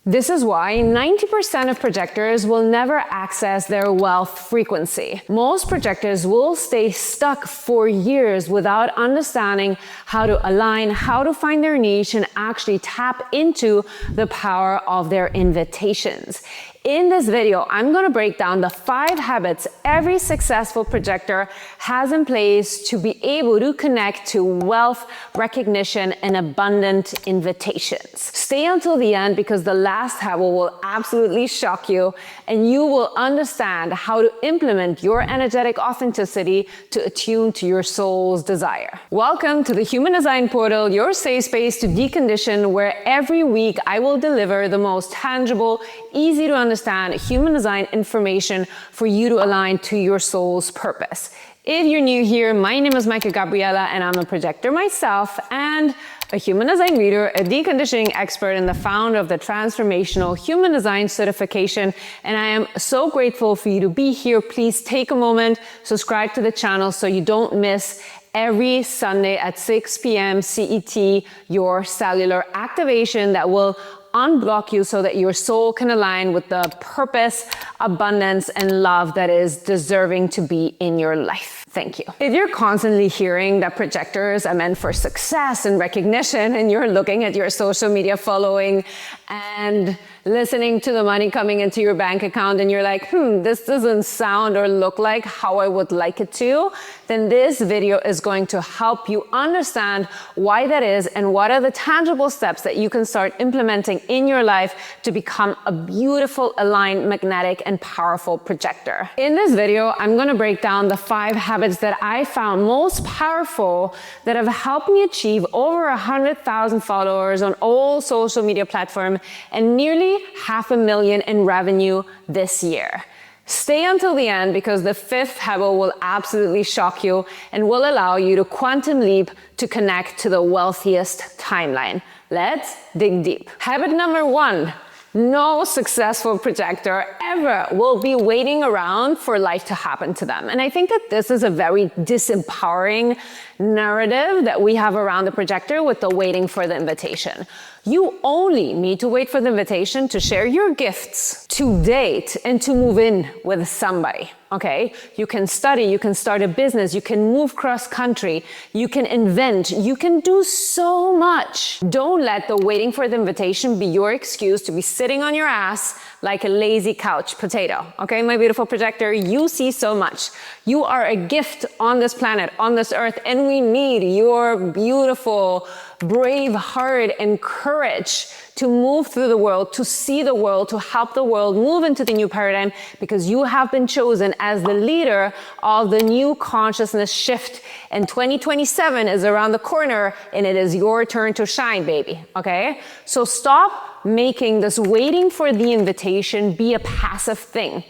This is why 90% of projectors will never access their wealth frequency. Most projectors will stay stuck for years without understanding how to align, how to find their niche, and actually tap into the power of their invitations. In this video, I'm going to break down the 5 habits every successful projector has in place to be able to connect to wealth, recognition, and abundant invitations. Stay until the end because the last habit will absolutely shock you and you will understand how to implement your energetic authenticity to attune to your soul's desire. Welcome to the Human Design Portal, your safe space to decondition, where every week I will deliver the most tangible, easy to understand human design information for you to align to your soul's purpose. If you're new here, my name is Maika Gabriela and I'm a projector myself and a human design reader, a deconditioning expert, and the founder of the Transformational Human Design Certification. And I am so grateful for you to be here. Please take a moment, subscribe to the channel so you don't miss every Sunday at 6 p.m. CET, your cellular activation that will unblock you so that your soul can align with the purpose, abundance, and love that is deserving to be in your life. Thank you. If you're constantly hearing that projectors are meant for success and recognition, and you're looking at your social media following and listening to the money coming into your bank account and you're like, this doesn't sound or look like how I would like it to, then this video is going to help you understand why that is and what are the tangible steps that you can start implementing in your life to become a beautiful, aligned, magnetic, and powerful projector. In this video, I'm going to break down the 5 habits that I found most powerful that have helped me achieve over 100,000 followers on all social media platforms and nearly 500,000 in revenue this year. Stay until the end because the 5th habit will absolutely shock you and will allow you to quantum leap to connect to the wealthiest timeline. Let's dig deep. Habit number 1. No successful projector ever will be waiting around for life to happen to them. And I think that this is a very disempowering narrative that we have around the projector with the waiting for the invitation. You only need to wait for the invitation to share your gifts, to date, and to move in with somebody, okay? You can study, you can start a business, you can move cross country, you can invent, you can do so much. Don't let the waiting for the invitation be your excuse to be sitting on your ass like a lazy couch potato, okay? My beautiful projector, you see so much. You are a gift on this planet, on this earth, and we need your beautiful, brave heart and courage to move through the world, to see the world, to help the world move into the new paradigm, because you have been chosen as the leader of the new consciousness shift. And 2027 is around the corner and it is your turn to shine, baby, okay? So stop making this waiting for the invitation be a passive thing.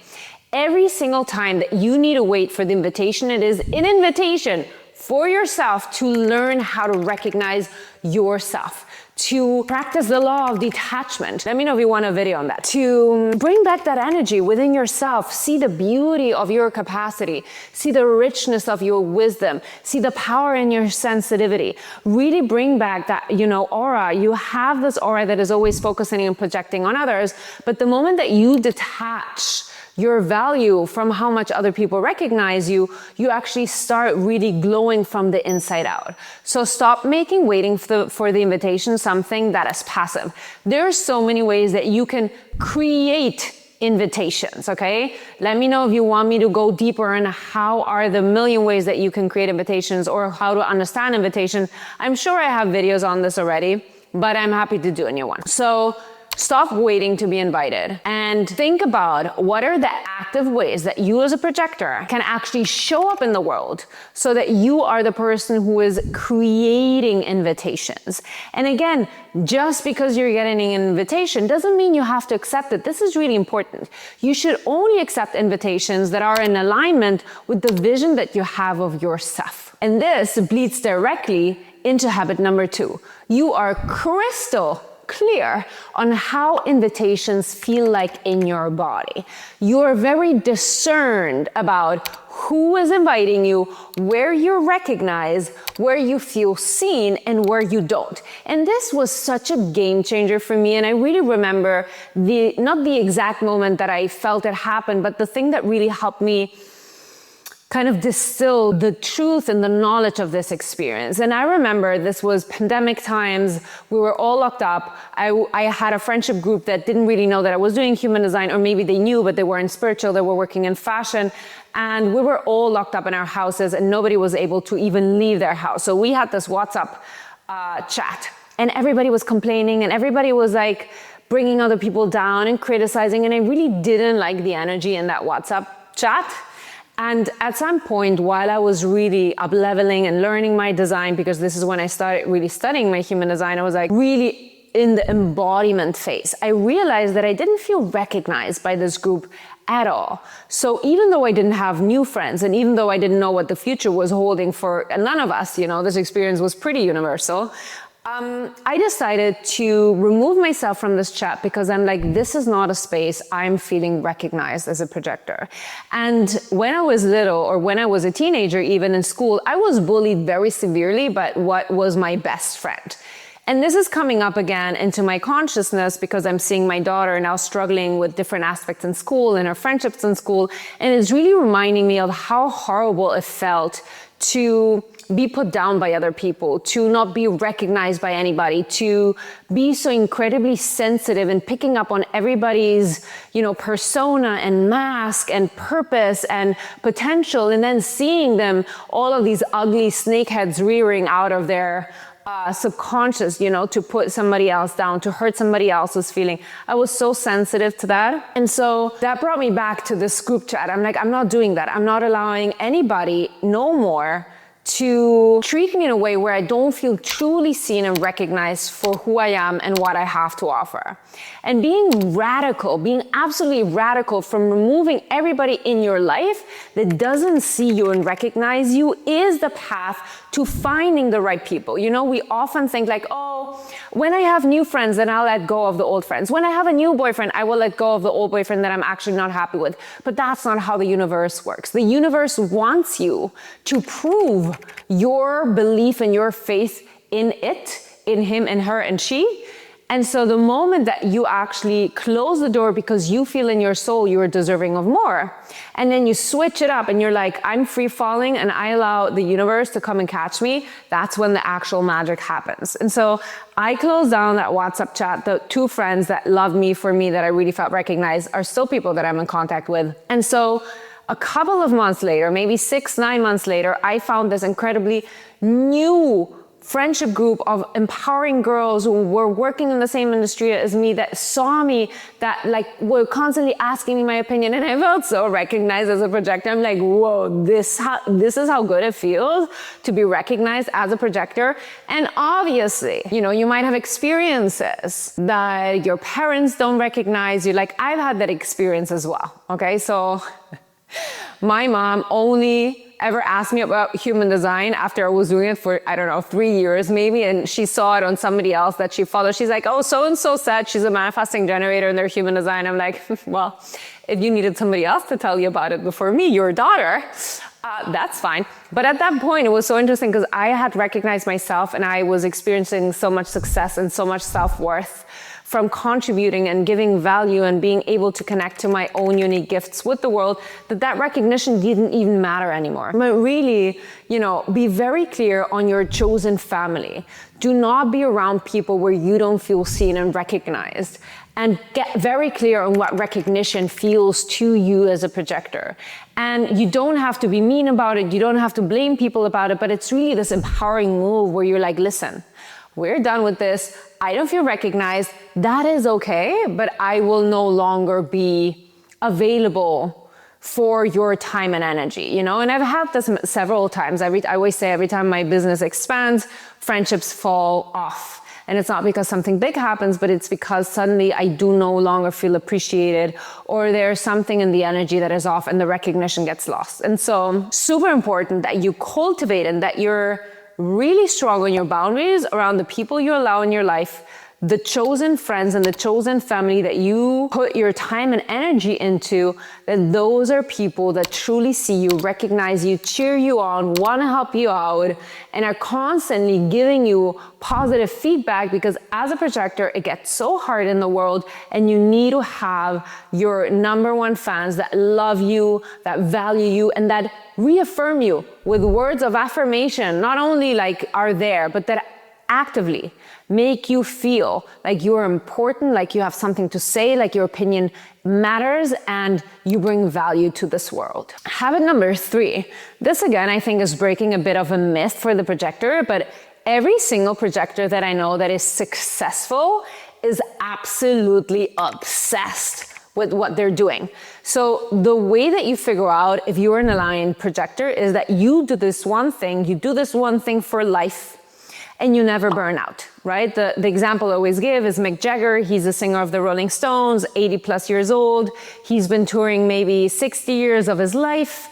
Every single time that you need to wait for the invitation, it is an invitation for yourself to learn how to recognize yourself, to practice the law of detachment. Let me know if you want a video on that. To bring back that energy within yourself, see the beauty of your capacity, see the richness of your wisdom, see the power in your sensitivity. Really bring back that, aura. You have this aura that is always focusing and projecting on others, but the moment that you detach your value from how much other people recognize you, you actually start really glowing from the inside out. So stop making waiting for the invitation something that is passive. There are so many ways that you can create invitations, okay? Let me know if you want me to go deeper in how are the million ways that you can create invitations or how to understand invitation. I'm sure I have videos on this already, but I'm happy to do a new one. So stop waiting to be invited and think about what are the active ways that you as a projector can actually show up in the world so that you are the person who is creating invitations. And again, just because you're getting an invitation doesn't mean you have to accept it. This is really important. You should only accept invitations that are in alignment with the vision that you have of yourself. And this bleeds directly into habit number 2. You are crystal clear on how invitations feel like in your body. You're very discerned about who is inviting you, where you recognize, where you feel seen, and where you don't. And this was such a game changer for me. And I really remember not the exact moment that I felt it happen, but the thing that really helped me kind of distill the truth and the knowledge of this experience. And I remember this was pandemic times. We were all locked up. I had a friendship group that didn't really know that I was doing human design, or maybe they knew, but they weren't spiritual. They were working in fashion. And we were all locked up in our houses and nobody was able to even leave their house. So we had this WhatsApp chat and everybody was complaining and everybody was like bringing other people down and criticizing. And I really didn't like the energy in that WhatsApp chat. And at some point, while I was really up-leveling and learning my design, because this is when I started really studying my human design, I was like really in the embodiment phase. I realized that I didn't feel recognized by this group at all. So even though I didn't have new friends, and even though I didn't know what the future was holding for none of us, this experience was pretty universal, I decided to remove myself from this chat because I'm like, this is not a space I'm feeling recognized as a projector. And when I was little, or when I was a teenager, even in school, I was bullied very severely by what was my best friend. And this is coming up again into my consciousness because I'm seeing my daughter now struggling with different aspects in school and her friendships in school. And it's really reminding me of how horrible it felt to be put down by other people, to not be recognized by anybody, to be so incredibly sensitive and picking up on everybody's, persona and mask and purpose and potential, and then seeing them, all of these ugly snakeheads rearing out of their subconscious, to put somebody else down, to hurt somebody else's feeling. I was so sensitive to that. And so that brought me back to this group chat. I'm like, I'm not doing that. I'm not allowing anybody no more to treat me in a way where I don't feel truly seen and recognized for who I am and what I have to offer. And being radical, being absolutely radical from removing everybody in your life that doesn't see you and recognize you is the path to finding the right people. We often think like, oh, when I have new friends, then I'll let go of the old friends. When I have a new boyfriend, I will let go of the old boyfriend that I'm actually not happy with. But that's not how the universe works. The universe wants you to prove your belief and your faith in it, in him and her and she. And so the moment that you actually close the door because you feel in your soul you are deserving of more, and then you switch it up and you're like, I'm free falling and I allow the universe to come and catch me, that's when the actual magic happens. And so I closed down that WhatsApp chat. The two friends that loved me for me, that I really felt recognized, are still people that I'm in contact with. And so a couple of months later, maybe 6-9 months later, I found this incredibly new friendship group of empowering girls who were working in the same industry as me, that saw me, that were constantly asking me my opinion, and I felt so recognized as a projector. I'm like, whoa, this is how good it feels to be recognized as a projector. And obviously, you might have experiences that your parents don't recognize you. Like, I've had that experience as well. Okay, so my mom only ever asked me about human design after I was doing it for, 3 years maybe, and she saw it on somebody else that she followed. She's like, oh, so-and-so said she's a manifesting generator in their human design. I'm like, well, if you needed somebody else to tell you about it before me, your daughter, that's fine. But at that point, it was so interesting because I had recognized myself and I was experiencing so much success and so much self-worth from contributing and giving value and being able to connect to my own unique gifts with the world, that recognition didn't even matter anymore. But really, be very clear on your chosen family. Do not be around people where you don't feel seen and recognized. And get very clear on what recognition feels to you as a projector. And you don't have to be mean about it. You don't have to blame people about it. But it's really this empowering move where you're like, listen, we're done with this. I don't feel recognized. That is okay, but I will no longer be available for your time and energy, And I've had this several times. I always say every time my business expands, friendships fall off. And it's not because something big happens, but it's because suddenly I do no longer feel appreciated, or there's something in the energy that is off and the recognition gets lost. And so super important that you cultivate and that you're really strong on your boundaries around the people you allow in your life, the chosen friends and the chosen family that you put your time and energy into, that those are people that truly see you, recognize you, cheer you on, want to help you out, and are constantly giving you positive feedback, because as a projector, it gets so hard in the world, and you need to have your number one fans that love you, that value you, and that reaffirm you with words of affirmation, not only like are there, but that actively make you feel like you are important, like you have something to say, like your opinion matters, and you bring value to this world. Habit number 3. This again, I think, is breaking a bit of a myth for the projector, but every single projector that I know that is successful is absolutely obsessed with what they're doing. So the way that you figure out if you're an aligned projector is that you do this one thing for life, and you never burn out, right? The example I always give is Mick Jagger. He's a singer of the Rolling Stones, 80 plus years old. He's been touring maybe 60 years of his life.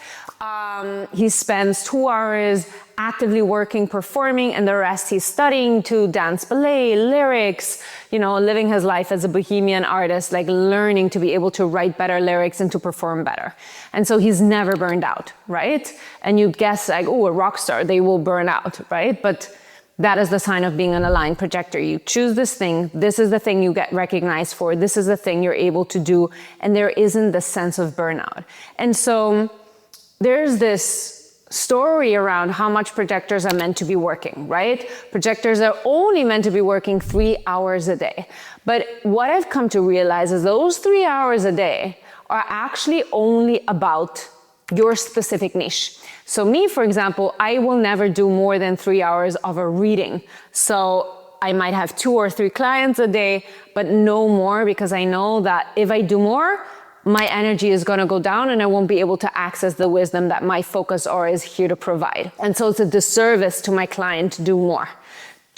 He spends 2 hours actively working, performing, and the rest he's studying to dance ballet, lyrics, living his life as a bohemian artist, like learning to be able to write better lyrics and to perform better. And so he's never burned out, right? And you'd guess like, oh, a rock star, they will burn out, right? But that is the sign of being an aligned projector. You choose this thing. This is the thing you get recognized for. This is the thing you're able to do. And there isn't the sense of burnout. And so there's this story around how much projectors are meant to be working, right? Projectors are only meant to be working 3 hours a day. But what I've come to realize is those 3 hours a day are actually only about your specific niche. So me, for example, I will never do more than 3 hours of a reading. So I might have 2 or 3 clients a day, but no more, because I know that if I do more, my energy is going to go down and I won't be able to access the wisdom that my focus aura is here to provide. And so it's a disservice to my client to do more.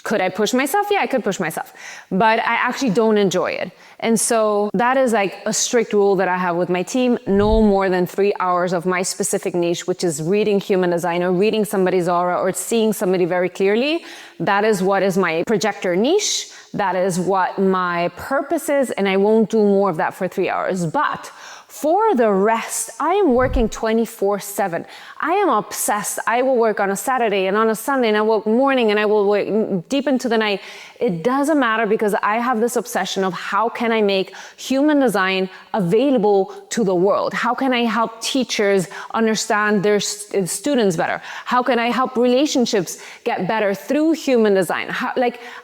Could I push myself? Yeah, I could push myself, but I actually don't enjoy it. And so that is like a strict rule that I have with my team: no more than 3 hours of my specific niche, which is reading human design or reading somebody's aura or seeing somebody very clearly. That is what is my projector niche. That is what my purpose is. And I won't do more of that for 3 hours. But for the rest, I am working 24/7. I am obsessed. I will work on a Saturday and on a Sunday, and I will work morning and I will work deep into the night. It doesn't matter, because I have this obsession of how can I make human design available to the world? How can I help teachers understand their students better? How can I help relationships get better through human design?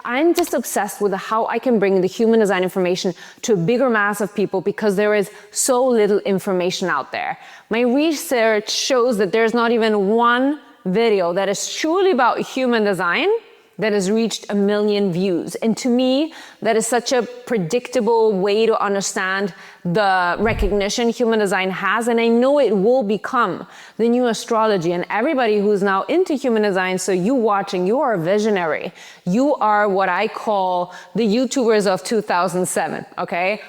I'm just obsessed with how I can bring the human design information to a bigger mass of people, because there is so little information out there. My research shows that there's not even one video that is truly about human design that has reached 1 million views. And to me, that is such a predictable way to understand the recognition human design has. And I know it will become the new astrology. And everybody who's now into human design, so you watching, you are a visionary. You are what I call the YouTubers of 2007, okay?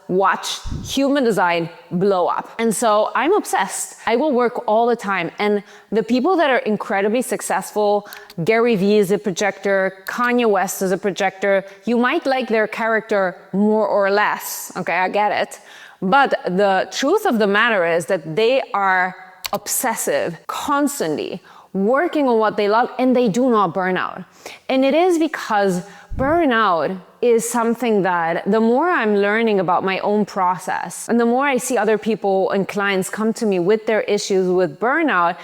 Watch human design blow up. And so I'm obsessed. I will work all the time. And the people that are incredibly successful, Gary Vee is a projector, Kanye West is a projector. You might like their character more or less. Okay, I get it. But the truth of the matter is that they are obsessive, constantly working on what they love, and they do not burn out. And it is because burnout is something that the more I'm learning about my own process, and the more I see other people and clients come to me with their issues with burnout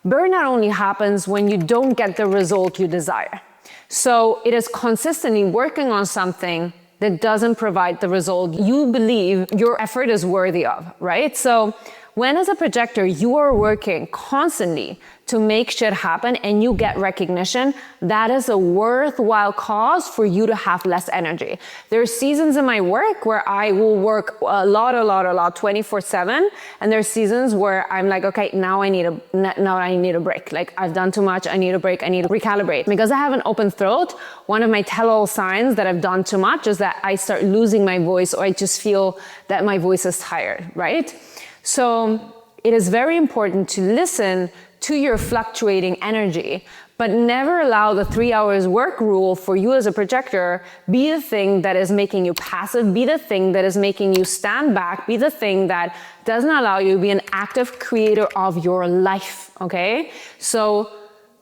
only happens when you don't get the result you desire. So it is consistently working on something that doesn't provide the result you believe your effort is worthy of, right? So when as a projector, you are working constantly to make shit happen and you get recognition, that is a worthwhile cause for you to have less energy. There are seasons in my work where I will work a lot, 24/7. And there are seasons where I'm like, okay, now I need a break. Like, I've done too much, I need a break, I need to recalibrate. Because I have an open throat, one of my tell-all signs that I've done too much is that I start losing my voice, or I just feel that my voice is tired, right? So it is very important to listen to your fluctuating energy, But never allow the 3 hours work rule for you as a projector be the thing that is making you passive, be the thing that is making you stand back, be the thing that doesn't allow you to be an active creator of your life, okay? So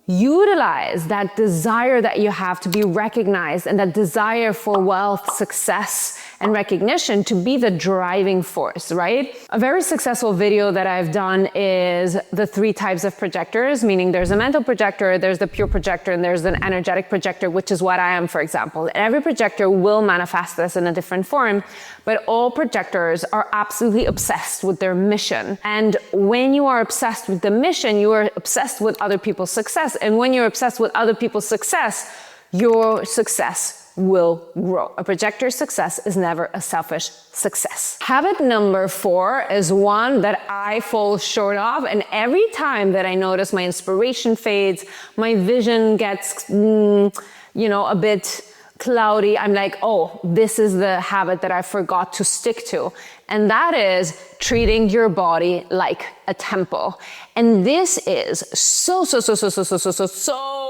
utilize that desire that you have to be recognized and that desire for wealth, success, and recognition to be the driving force, right? A very successful video that I've done is the 3 types of projectors, meaning there's a mental projector, there's the pure projector, and there's an energetic projector, which is what I am, for example. And every projector will manifest this in a different form, but all projectors are absolutely obsessed with their mission. And when you are obsessed with the mission, you are obsessed with other people's success. And when you're obsessed with other people's success, your success will grow. A projector's success is never a selfish success. Habit number 4 is one that I fall short of, and every time that I notice my inspiration fades, my vision gets, a bit cloudy, I'm like, oh, this is the habit that I forgot to stick to. And that is treating your body like a temple. And this is so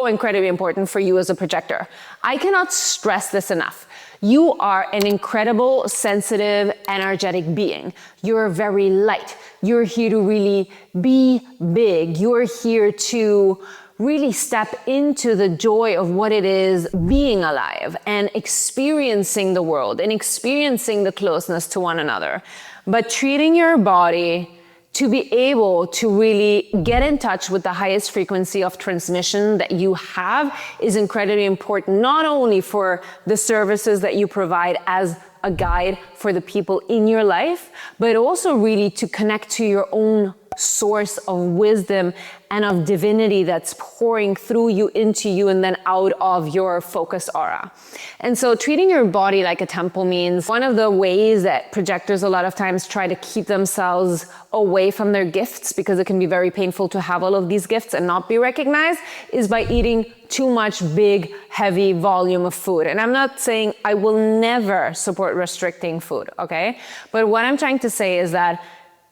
incredibly important for you as a projector. I cannot stress this enough. You are an incredible, sensitive, energetic being. You're very light. You're here to really be big. You're here to really step into the joy of what it is being alive and experiencing the world and experiencing the closeness to one another. But treating your body to be able to really get in touch with the highest frequency of transmission that you have is incredibly important, not only for the services that you provide as a guide for the people in your life, but also really to connect to your own source of wisdom and of divinity that's pouring through you, into you, and then out of your focus aura. And so treating your body like a temple means one of the ways that projectors a lot of times try to keep themselves away from their gifts, because it can be very painful to have all of these gifts and not be recognized, is by eating too much big, heavy volume of food. And I'm not saying I will never support restricting food, okay? But what I'm trying to say is that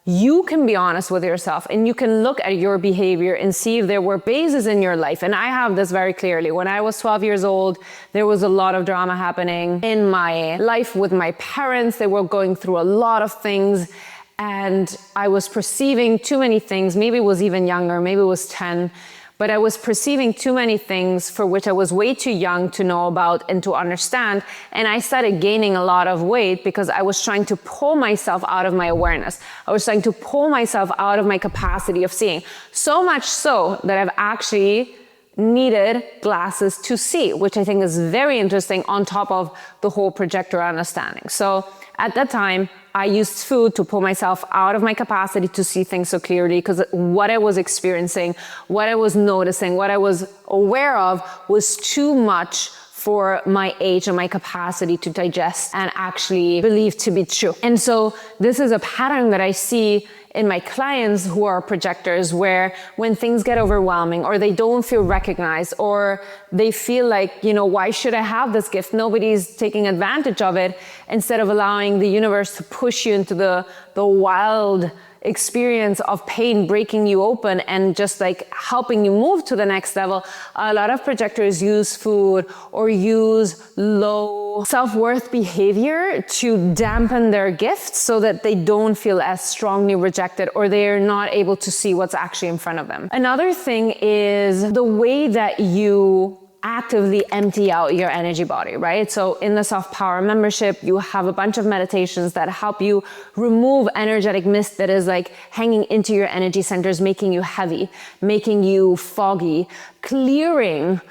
you can be honest with yourself and you can look at your behavior and see if there were phases in your life. And I have this very clearly. When I was 12 years old, there was a lot of drama happening in my life with my parents. They were going through a lot of things and I was perceiving too many things. Maybe it was even younger, maybe it was 10. But I was perceiving too many things for which I was way too young to know about and to understand. And I started gaining a lot of weight because I was trying to pull myself out of my awareness. I was trying to pull myself out of my capacity of seeing. So much so that I've actually needed glasses to see, which I think is very interesting on top of the whole projector understanding. So at that time, I used food to pull myself out of my capacity to see things so clearly, because what I was experiencing, what I was noticing, what I was aware of was too much for my age and my capacity to digest and actually believe to be true. And so this is a pattern that I see in my clients who are projectors, where when things get overwhelming or they don't feel recognized or they feel like, why should I have this gift? Nobody's taking advantage of it. Instead of allowing the universe to push you into the wild experience of pain, breaking you open and just like helping you move to the next level, a lot of projectors use food or use low self-worth behavior to dampen their gifts so that they don't feel as strongly rejected or they're not able to see what's actually in front of them. Another thing is the way that you actively empty out your energy body, right? So in the Soft Power membership, you have a bunch of meditations that help you remove energetic mist that is like hanging into your energy centers, making you heavy, making you foggy, clearing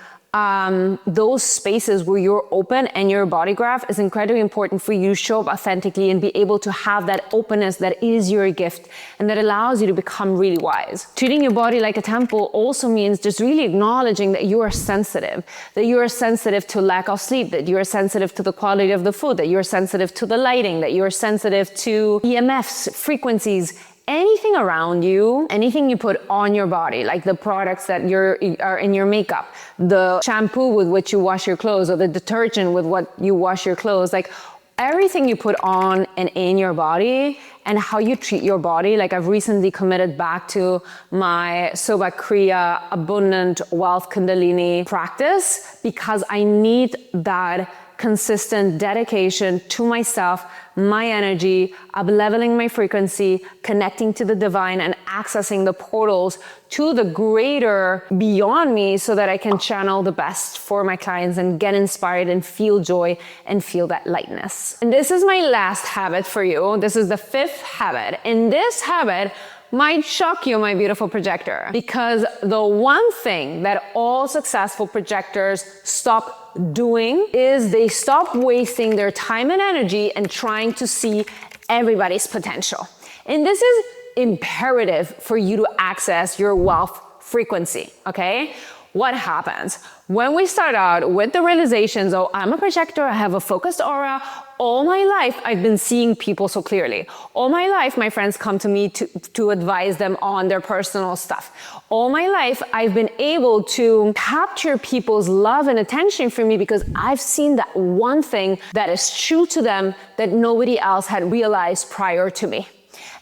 those spaces where you're open and your body graph is incredibly important for you to show up authentically and be able to have that openness that is your gift and that allows you to become really wise. Treating your body like a temple also means just really acknowledging that you are sensitive to lack of sleep, that you are sensitive to the quality of the food, that you're sensitive to the lighting, that you're sensitive to EMFs, frequencies, anything around you, anything you put on your body, like the products that are in your makeup, the shampoo with which you wash your clothes, or the detergent with what you wash your clothes, like everything you put on and in your body and how you treat your body. Like I've recently committed back to my Soba Kriya Abundant Wealth Kundalini practice because I need that consistent dedication to myself, my energy, up-leveling my frequency, connecting to the divine, and accessing the portals to the greater beyond me so that I can channel the best for my clients and get inspired and feel joy and feel that lightness. And this is my last habit for you. This is the 5th habit. And this habit might shock you, my beautiful projector, because the one thing that all successful projectors stop doing is they stop wasting their time and energy and trying to see everybody's potential. And this is imperative for you to access your wealth frequency, okay? What happens? When we start out with the realizations, oh, I'm a projector, I have a focused aura, all my life I've been seeing people so clearly. All my life my friends come to me to advise them on their personal stuff. All my life I've been able to capture people's love and attention from me because I've seen that one thing that is true to them that nobody else had realized prior to me.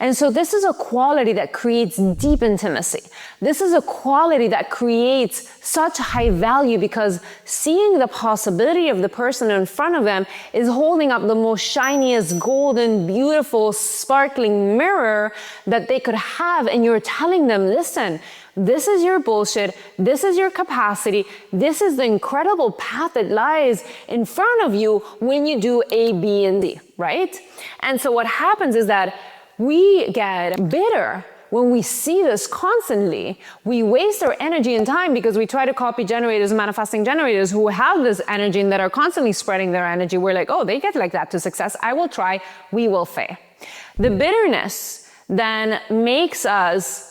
And so this is a quality that creates deep intimacy. This is a quality that creates such high value because seeing the possibility of the person in front of them is holding up the most shiniest, golden, beautiful, sparkling mirror that they could have. And you're telling them, listen, this is your bullshit. This is your capacity. This is the incredible path that lies in front of you when you do A, B, and D, right? And so what happens is that we get bitter when we see this constantly. We waste our energy and time because we try to copy generators, manifesting generators who have this energy and that are constantly spreading their energy. We're like, oh, they get like that to success. I will try, we will fail. The bitterness then makes us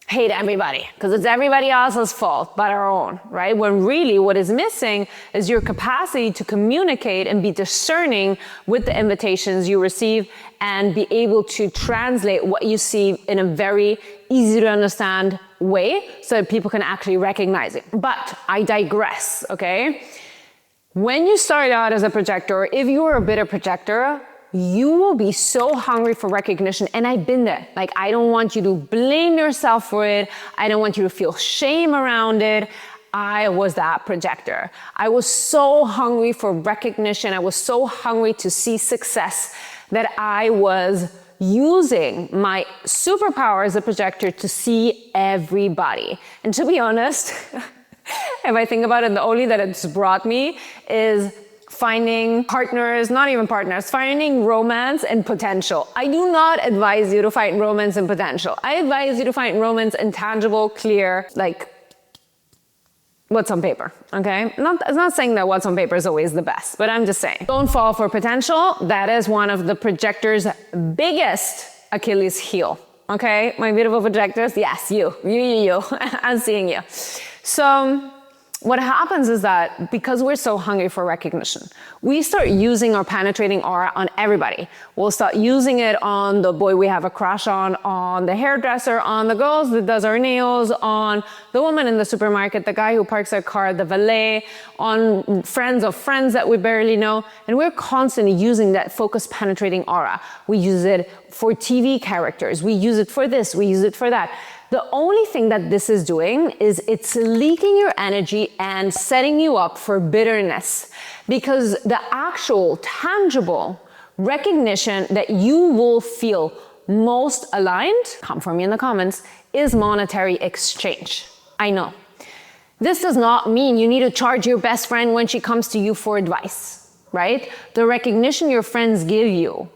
hate everybody because it's everybody else's fault but our own, right? When really what is missing is your capacity to communicate and be discerning with the invitations you receive and be able to translate what you see in a very easy to understand way so that people can actually recognize it. But I digress, okay? When you start out as a projector, if you are a bitter projector, you will be so hungry for recognition. And I've been there. Like, I don't want you to blame yourself for it. I don't want you to feel shame around it. I was that projector. I was so hungry for recognition. I was so hungry to see success that I was using my superpower as a projector to see everybody. And to be honest, if I think about it, the only that it's brought me is finding partners, not even partners, finding romance and potential. I do not advise you to find romance and potential. I advise you to find romance and tangible, clear, like what's on paper, okay? It's not saying that what's on paper is always the best, but I'm just saying, don't fall for potential. That is one of the projector's biggest Achilles heel, okay? My beautiful projectors, yes, you. I'm seeing you. So, what happens is that because we're so hungry for recognition, we start using our penetrating aura on everybody. We'll start using it on the boy we have a crush on the hairdresser, on the girls that does our nails, on the woman in the supermarket, the guy who parks our car, the valet, on friends of friends that we barely know. And we're constantly using that focused penetrating aura. We use it for TV characters. We use it for this. We use it for that. The only thing that this is doing is it's leaking your energy and setting you up for bitterness, because the actual tangible recognition that you will feel most aligned, come for me in the comments, is monetary exchange. I know. This does not mean you need to charge your best friend when she comes to you for advice, right? The recognition your friends give you,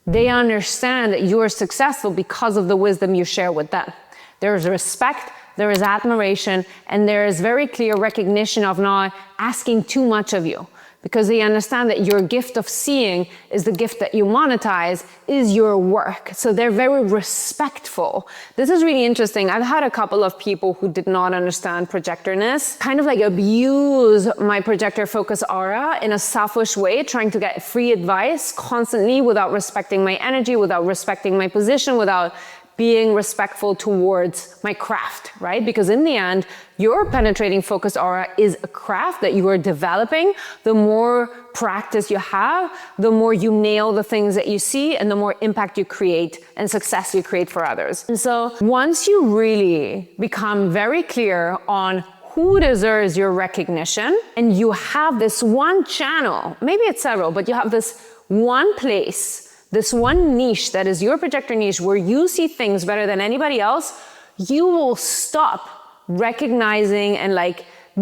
they understand that you are successful because of the wisdom you share with them. There is respect, there is admiration, and there is very clear recognition of not asking too much of you, because they understand that your gift of seeing is the gift that you monetize, is your work. So they're very respectful. This is really interesting. I've had a couple of people who did not understand projectorness kind of like abuse my projector focus aura in a selfish way, trying to get free advice constantly without respecting my energy, without respecting my position, without being respectful towards my craft, right? Because in the end, your penetrating focused aura is a craft that you are developing. The more practice you have, the more you nail the things that you see and the more impact you create and success you create for others. And so once you really become very clear on who deserves your recognition, and you have this one channel, maybe it's several, but you have this one place, this one niche that is your projector niche where you see things better than anybody else, you will stop recognizing and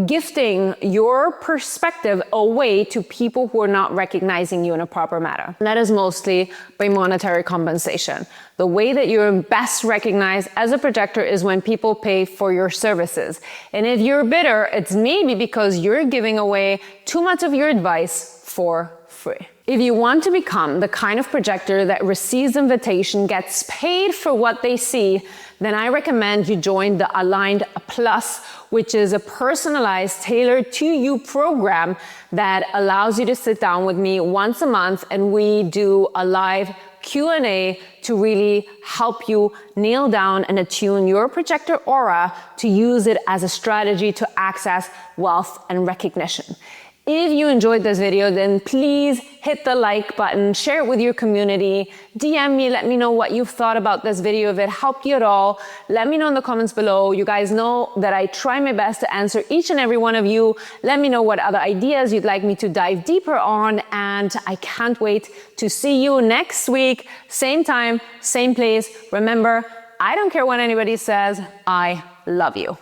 gifting your perspective away to people who are not recognizing you in a proper manner. And that is mostly by monetary compensation. The way that you're best recognized as a projector is when people pay for your services. And if you're bitter, it's maybe because you're giving away too much of your advice for free. If you want to become the kind of projector that receives invitation, gets paid for what they see, then I recommend you join the Aligned Plus, which is a personalized, tailored to you program that allows you to sit down with me once a month and we do a live Q&A to really help you nail down and attune your projector aura to use it as a strategy to access wealth and recognition. If you enjoyed this video, then please hit the like button, share it with your community, DM me, let me know what you've thought about this video. If it helped you at all, let me know in the comments below. You guys know that I try my best to answer each and every one of you. Let me know what other ideas you'd like me to dive deeper on, and I can't wait to see you next week, same time, same place. Remember, I don't care what anybody says, I love you.